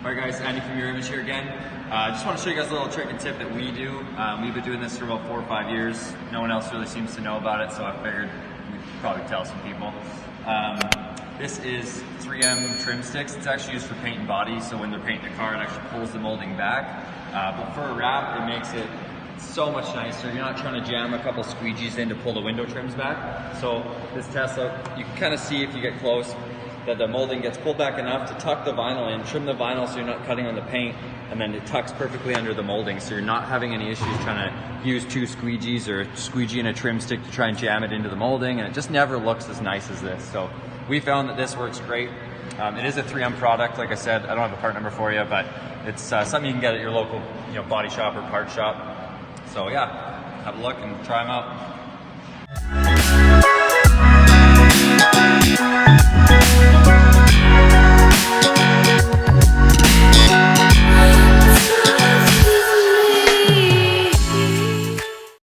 Alright guys, Andy from Your Image here again. I just want to show you guys a little trick and tip that we do. We've been doing this for about 4 or 5 years. No one else really seems to know about it, so I figured we'd probably tell some people. This is 3M trim sticks. It's actually used for paint and body, so when they're painting a car, it actually pulls the molding back. But for a wrap, it makes it so much nicer. You're not trying to jam a couple squeegees in to pull the window trims back. So this Tesla, you can kind of see if you get close that the molding gets pulled back enough to tuck the vinyl in, trim the vinyl so you're not cutting on the paint, and then it tucks perfectly under the molding, so you're not having any issues trying to use 2 squeegees or a squeegee and a trim stick to try and jam it into the molding, and it just never looks as nice as this. So we found that this works great. It is a 3M product, like I said. I don't have a part number for you, but it's something you can get at your local body shop or part shop. So yeah, have a look and try them out.